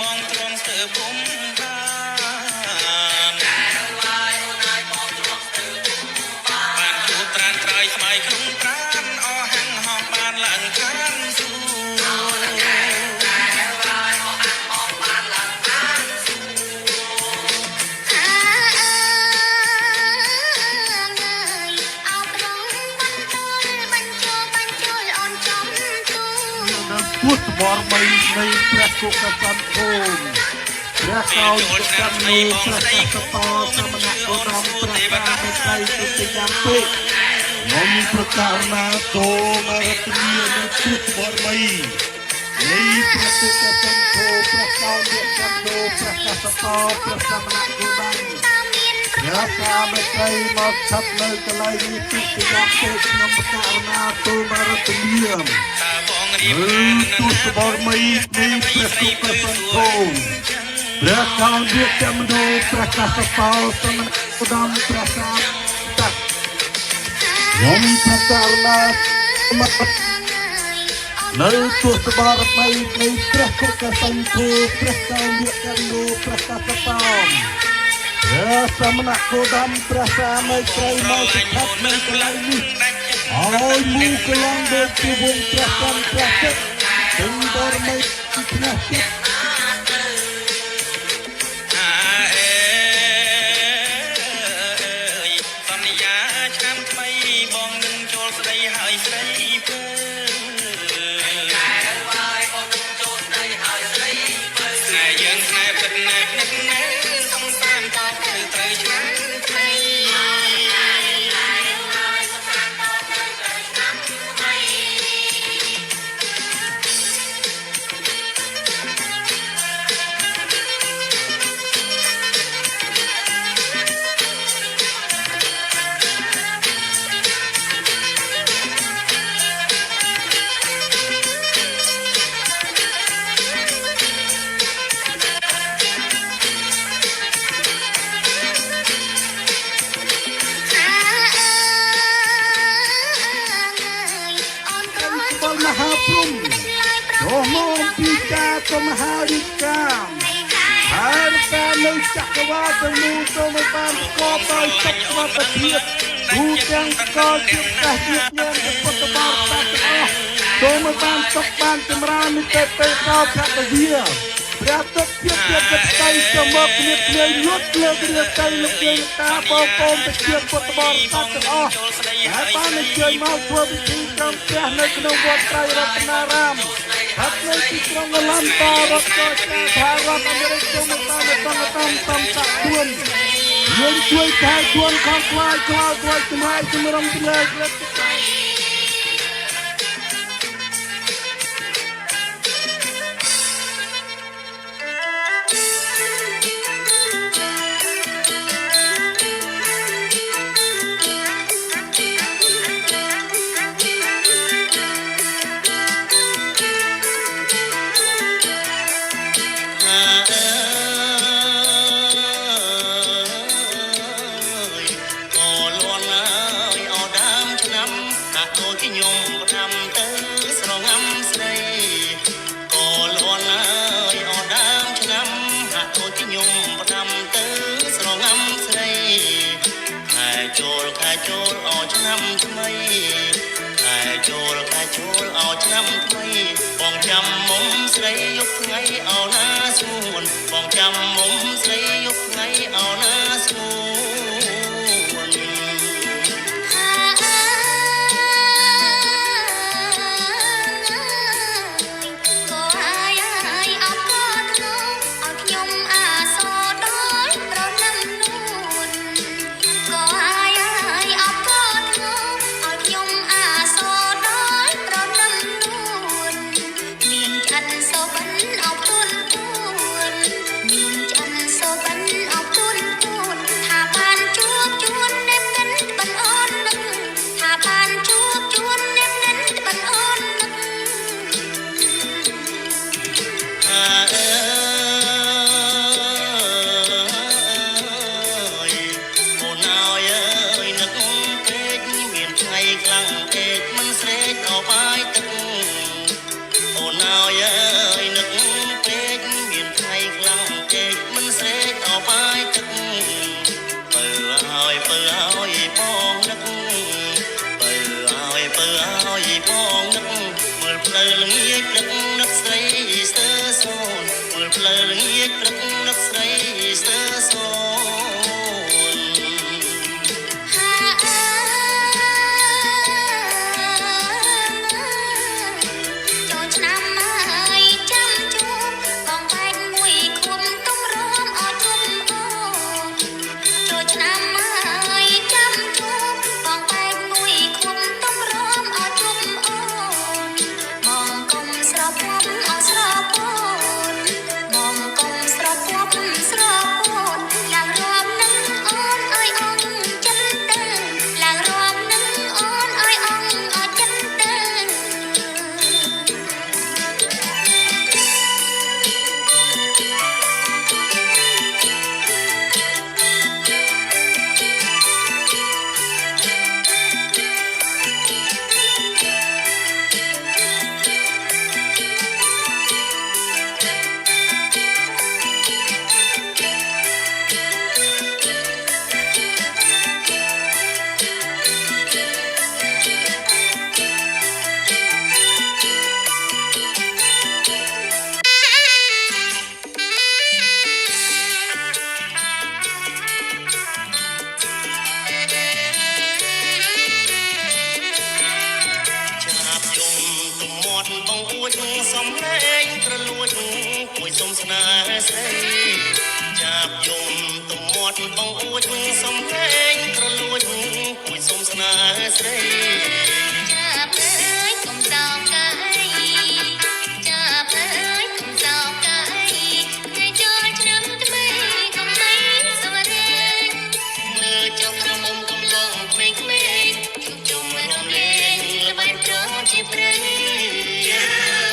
មងទ្រង់ស្ទើរពុំបានទូត្រានត្រើយស្មៃក្នុងប្រានអស់ហាំងហោះបានឡើងខានសួពុទ្ធបរមីនៃព្រះគុកសន្តិភាពព្រះកោចកម្មនៃព្រះកសតសមណៈឧត្តមព្រះកាមេត្រីទុតិយពេកមុំប្រកាសណាតោមរតនីនៃពុទ្ធបរមីនៃព្រះគុកសន្តិភាពព្រះកោចកម្មនៃព្រះកសតព្រះសមណៈឧត្តមព្រះកាមេត្រីមកស្ថិតនៅកន្លែងនេះទុតិយពេកខ្ញុំប្រកាសណាតោមរតនីទុសបរមីនៃព្រះគុកសន្តិភាពព្រះកោដៀកចាំដូព្រះកសតោសមណឧត្តមព្រះសាមតខ្ញុំប្រកាសណានៅទុសបរមីនៃព្រះគុកសន្តិភាពព្រះកោដៀកចាំដូព្រះកសតោព្រះសមណឧត្តមព្រះសាមេត្រីមកស្ថិតនៅកន្លែងនេះឲ្យមូកឡងដូចជាវងព្រះកម្មព្រះចិត្តទាំងបរមីក្នុងចិត្តសន្យាឆ្នាំថ្មីបងនឹងចូលស្ដីហើយស្ដីពើតែយើងស្នេហ៍ពិតណាស់នឹកណាសង្សារតបទៅត្រូវឆ្នាំថ្មីមហាព្រំចូលមកពីការទៅមហារិកាហើយការនៅចក្រវាលទាំងមូលទៅបានប្រកបដោយសុខវត្ថិភាពទូទាំងកលជាតិសាសជាតិញោមពុទ្ធបរិស័ទទាំងអស់ចូលមកបានសុខបានចម្រើននិទេពេលកោភគវិព្រះទុកជាចិត្តទៅទៅមកគ្នាគ្នាលុតលើករៀបទៅលោកយើងតាបងប្អូនប្រជាពុទ្ធបរិស័ទទាំងអស់ហើយបានអញ្ជើញមកធ្វើពិធីក្រុមផ្ទះនៅក្នុងវត្តត្រៃរតនារាមហើយនៅទីក្រុងឡង់តារដ្ឋាភិបាលរដ្ឋអាមេរិកចូលមកតាមតំតាក់ទួនយើងជួយថែទួនខំខ្លាយជំរាយជំរំជំរាយក្លិតចូលអោឆ្នាំថ្មីតែចូលអោឆ្នាំថ្មីបងចាំមុំស្រីយកថ្ងៃអោណាស្ងួនបងចាំមុំស្រីយកថ្ងៃអោណាស្ងួន ពើឲ្យបងនឹកពើឲ្យបងនឹកមើលផ្លូវល្ងាចព្រឹកនឹកស្រីស្ទើសូនមើលផ្លូវល្ងាចព្រឹកនឹកស្រីស្ទើសូនចូលឆ្នាំហើយចាំជួបបងបែកមួយខុំទុំរំអត់ជុំអូនចូលឆ្នាំហើយចាំជួបបងបែកមួយខុំទុំរំអត់ជុំអូនបងកុំស្រពំអត់ស្រពូនបងកុំស្រពំស្រពូនឡើងរំនឹងអូនអើយអងចិត្តទៅឡើងរំនឹងអូនអើយអងអត់ចិត្តទៅ ចាប់យំទំមាត់បងអួចសំឡេងប្រលួចមួយសុំស្នេហ៍ស្រីចាប់យំទំមាត់បងអួចសំឡេងប្រលួចមួយសុំស្នេហ៍ស្រី ចាប់អើយគុំសោកកាយចាប់អើយគុំសោកកាយថ្ងៃចូលឆ្នាំថ្មីកុំបីសមរេង មើលចុះក្រមុំកំឡងក្មេងៗជួបជុំរំលែងល្បែងប្រជាព្រៃយើ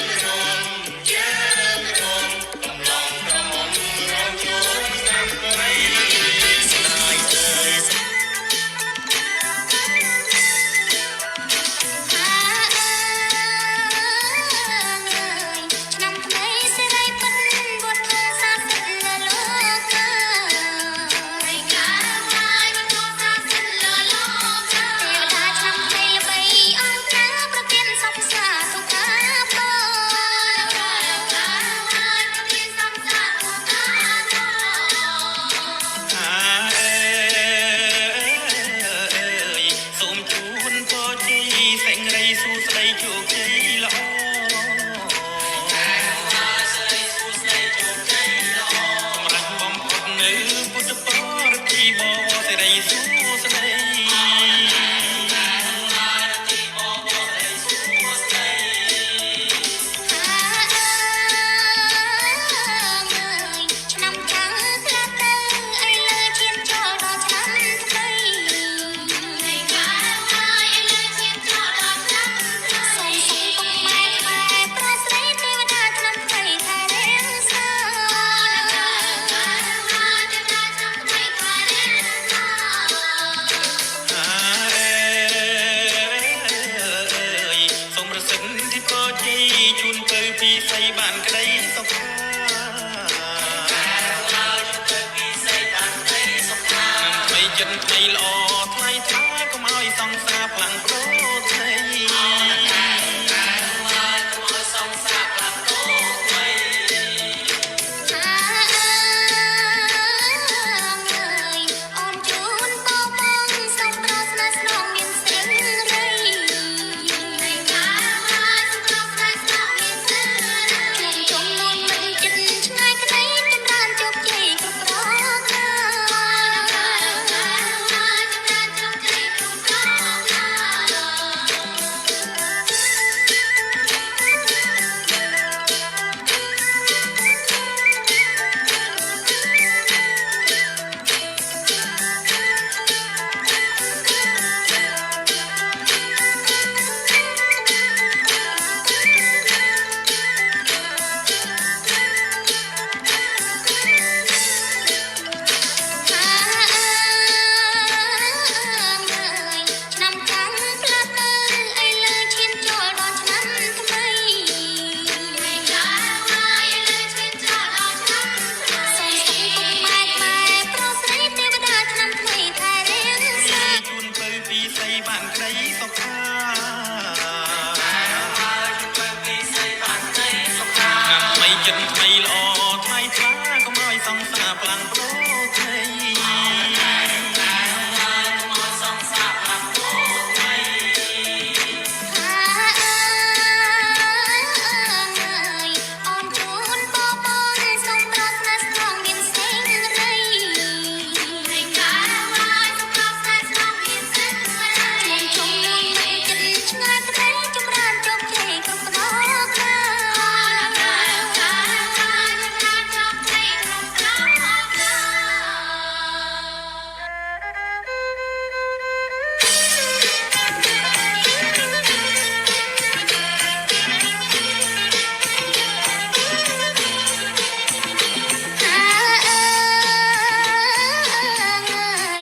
ងរំកំឡងក្រមុំរំចូលឆ្នាំថ្មីស្នាយអើយ ឆ្នាំថ្មីសេរីពិតវត្តខាសាសិទ្ធលលោកការីកាហើយវត្តខាសាសិទ្ធលលោកកាទេវតាឆ្នាំថ្មីល្បីអន្តរាប្រទានសពសាទុកាបងហើយប្រទានសពសាទុកាបង សូមជូនពរជ័យសេចក្តីសុខស្ដីជោគជ័យល្អសម្រាប់បំផុតនៅពុទ្ធបរិទ្ធីបវរសេរីសុស្ដី ឆ្នាំចាំងក្លាប់ទៅអីលើឈាមចូលដល់ឆ្នាំថ្មីថ្ងៃកាលហើយអីលើឈាមចូលដល់ឆ្នាំថ្មីសូមសុំពុកម៉ែខ្មែរប្រស្រីទេវតាឆ្នាំថ្មីថែរៀងសាទេវតាឆ្នាំថ្មីថែរៀងសា សូមរសិនទីពរជ័យជូនទៅពីស័យបានក្តីសុខថ្មីចិត្តថ្មីល្អថ្លៃថ្លាកុំឲ្យសង្សារផ្លាំងប្រថ្មី អូនជូនពរបងសុខប្រស្នាស្នងមានស្រីរីថ្ងៃកាលហើយសុខប្រស្នាស្នងមានស្រីរីជុំជុំនួនមិនចិត្តឆ្ងាយក្តីចម្រើនជោគជ័យគ្រប់ប្រការចម្រើនជោគជ័យគ្រប់ប្រការ ចិត្តថ្មីល្អថ្មីថ្លាកុំឲ្យសង្សារផ្លាំងប្ដូរថ្មី